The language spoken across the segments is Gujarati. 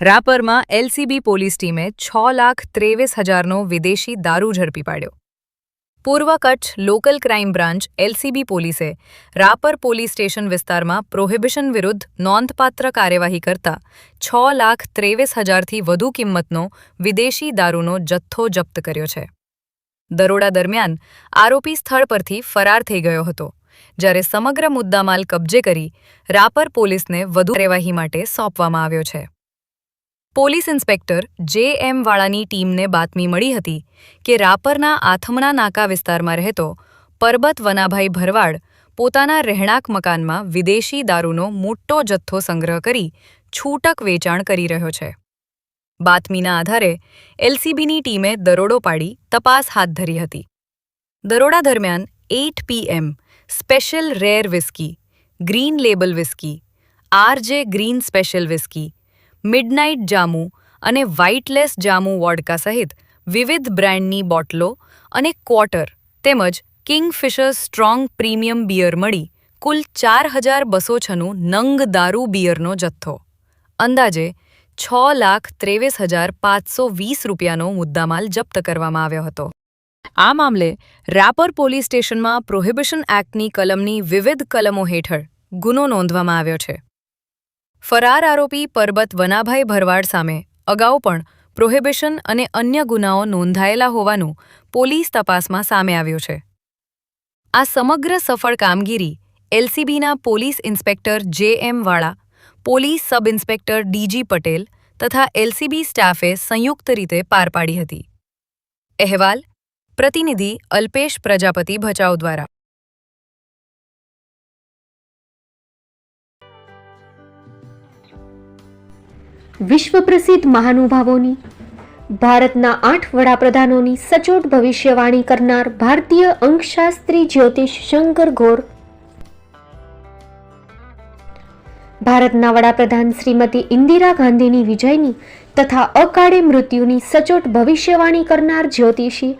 રાપરમાં એલસીબી પોલીસ ટીમે 6,23,000નો વિદેશી દારૂ ઝડપી પાડ્યો. પૂર્વ Kutch local crime branch LCB પોલીસે રાપર પોલીસ સ્ટેશન વિસ્તારમાં પ્રોહિબિશન વિરુદ્ધ નોંધપાત્ર કાર્યવાહી કરતા 6,23,000થી વધુ કિંમતનો વિદેશી દારૂનો જથ્થો જપ્ત કર્યો છે. દરોડા દરમિયાન આરોપી સ્થળ પરથી ફરાર થઈ ગયો હતો, જ્યારે સમગ્ર મુદ્દામાલ કબજે કરી રાપર પોલીસને વધુ કાર્યવાહી માટે સોંપવામાં આવ્યો છે. Police inspector J M. વાળાની ટીમને બાતમી મળી હતી કે રાપરના આથમણા નાકા વિસ્તારમાં રહેતો પરબત વનાભાઈ ભરવાડ પોતાના રહેણાંક મકાનમાં વિદેશી દારૂનો મોટો જથ્થો સંગ્રહ કરી છૂટક વેચાણ કરી રહ્યો છે. બાતમીના આધારે એલસીબીની ટીમે દરોડો પાડી તપાસ હાથ ધરી હતી. દરોડા દરમિયાન 8 PM special rare whisky, green label whisky, RJ green special whisky, midnight જામુ અને વ્હાઇટલેસ જામુ વોડકા સહિત વિવિધ બ્રાન્ડની બોટલો અને ક્વાર્ટર તેમજ કિંગફિશર સ્ટ્રોંગ પ્રીમિયમ બિયર મળી કુલ 4,206નું નંગ દારૂ બિયરનો જથ્થો, અંદાજે 6,23,520 રૂપિયાનો મુદ્દામાલ જપ્ત કરવામાં આવ્યો હતો. આ મામલે રાપર પોલીસ સ્ટેશનમાં પ્રોહિબિશન એક્ટની કલમની વિવિધ કલમો હેઠળ ગુનો નોંધવામાં આવ્યો છે. ફરાર આરોપી પરબત વનાભાઈ ભરવાડ સામે અગાઉ પણ પ્રોહિબિશન અને અન્ય ગુનાઓ નોંધાયેલા હોવાનું પોલીસ તપાસમાં સામે આવ્યું છે. આ સમગ્ર સફળ કામગીરી એલસીબીના police inspector J M. Vala, police sub inspector D G. Patel તથા એલસીબી સ્ટાફે સંયુક્ત રીતે પાર પાડી હતી. અહેવાલ પ્રતિનિધિ અલ્પેશ પ્રજાપતિ ભચાઉ દ્વારા. વિશ્વ પ્રસિદ્ધ મહાનુભાવોની, ભારતના 8 વડાપ્રધાનોની સચોટ ભવિષ્યવાણી કરનાર ભારતીય અંકશાસ્ત્રી જ્યોતિષ શંકર ગોર, ભારતના વડાપ્રધાન શ્રીમતી ઇન્દિરા ગાંધીની વિજયની તથા અકાળે મૃત્યુની સચોટ ભવિષ્યવાણી કરનાર જ્યોતિષી,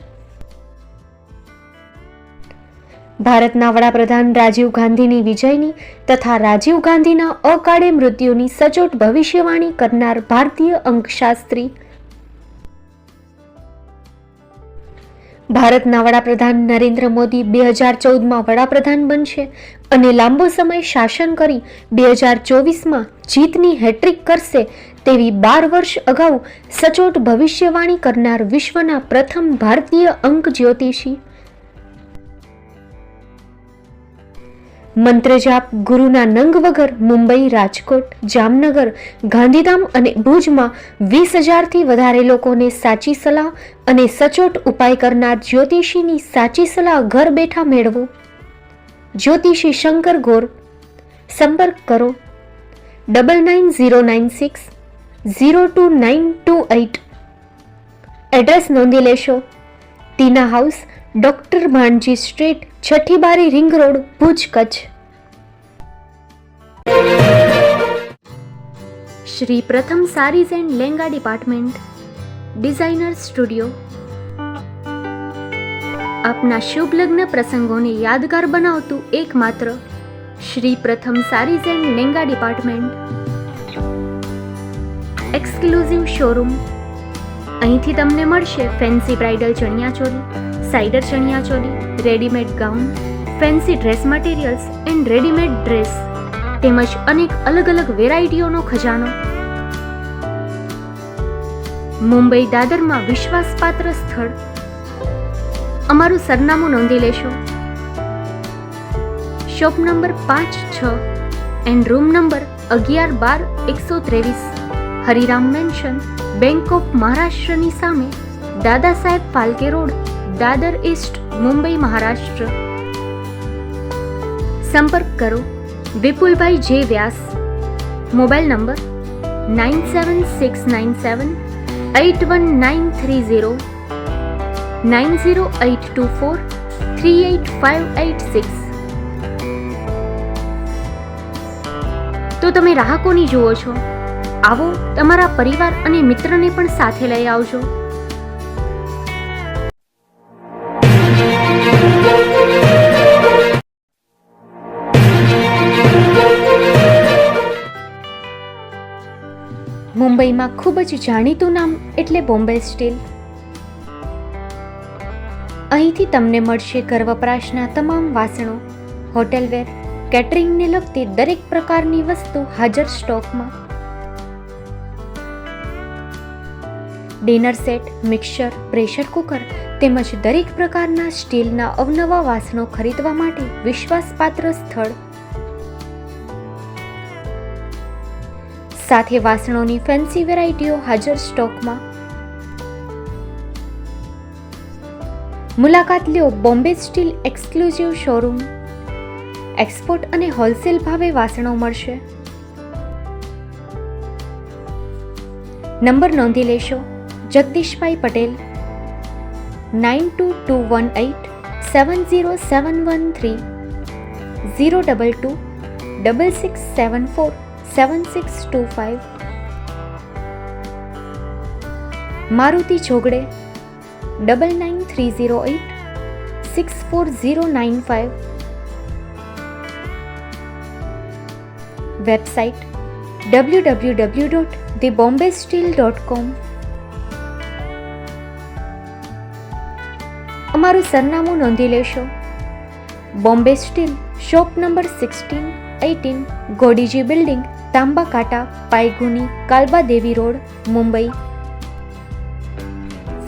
ભારતના વડાપ્રધાન રાજીવ ગાંધીની વિજયની તથા રાજીવ ગાંધીના અકાળે મૃત્યુની સચોટ ભવિષ્યવાણી કરનાર ભારતીય અંકશાસ્ત્રી, ભારતના વડાપ્રધાન નરેન્દ્ર મોદી 2014માં વડાપ્રધાન બનશે અને લાંબો સમય શાસન કરી 2024માં જીતની હેટ્રિક કરશે તેવી 12 વર્ષ અગાઉ સચોટ ભવિષ્યવાણી કરનાર વિશ્વના પ્રથમ ભારતીય અંક જ્યોતિષી, મંત્રજાપ ગુરુના નંગ વગર મુંબઈ, રાજકોટ, જામનગર, ગાંધીધામ અને ભુજમાં 20,000થી વધારે લોકોને સાચી સલાહ અને સચોટ ઉપાય કરનાર જ્યોતિષીની સાચી સલાહ ઘર બેઠા મેળવો. જ્યોતિષી શંકર ગોર. સંપર્ક કરો 9909602928. એડ્રેસ નોંધી લેશો. Tina house, doctor Bhanji street, Chhathi Bari, ring road, Bhuj, Kutch. Shri Pratham sarees and lehenga department, designer studio. આપના શુભ લગ્ન પ્રસંગોને યાદગાર બનાવતું એકમાત્ર Shri Pratham sarees and lehenga department. Exclusive showroom. અહીંથી તમને મળશે ફેન્સી બ્રાઇડલ ચણિયાચોળી, સાઇડર chaniya choli, readymade gown, fancy dress materials and readymade dress તેમજ અનેક અલગ અલગ વેરાયટીઓનો ખજાનો. મુંબઈ દાદરમાં વિશ્વાસપાત્ર સ્થળ. અમારું સરનામું નોંધી લેશો. Shop number 5-6 and room number 11-12-123, Hariram mansion, bank of મહારાષ્ટ્રની સામે, દાદા સાહેબ ફાલ્કે રોડ, દાદર ઈસ્ટ, મુંબઈ, મહારાષ્ટ્ર. સંપર્ક કરો વિપુલભાઈ જે વ્યાસ. Mobile number 9769781930, 9082438586. તો તમે રાહ કોની જુઓ છો? આવો, તમારા પરિવાર અને મિત્રને પણ સાથે લઈ આવજો. મુંબઈમાં ખૂબ જ જાણીતું નામ એટલે બોમ્બે સ્ટીલ. અહીંથી તમને મળશે ઘર વપરાશના તમામ વાસણો, હોટેલવેર, કેટરિંગને લગતી દરેક પ્રકારની વસ્તુ હાજર સ્ટોકમાં. Dinner set, mixer, pressure cooker તેમજ દરેક પ્રકારના સ્ટીલના અવનવા વાસણો ખરીદવા માટે વિશ્વાસપાત્ર સ્થળ. સાથે વાસણોની ફેન્સી વેરાયટીઓ હાજર સ્ટોકમાં. મુલાકાત લ્યો Bombay steel exclusive showroom. Export અને હોલસેલ ભાવે વાસણો મળશે. નંબર નોંધી લેશો. જગદીશભાઈ પટેલ, 9221870713, 022 6674 7625. મારુતિ જોગડે, 9930864095. Website www.thebombasteel.com. અમારું સરનામું નોંધી લેશો. Bombay steel, shop number 16-18, Godiji building, Tamba Kanta, Pydhonie, Kalba Devi road, Mumbai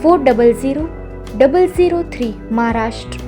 400003, Maharashtra.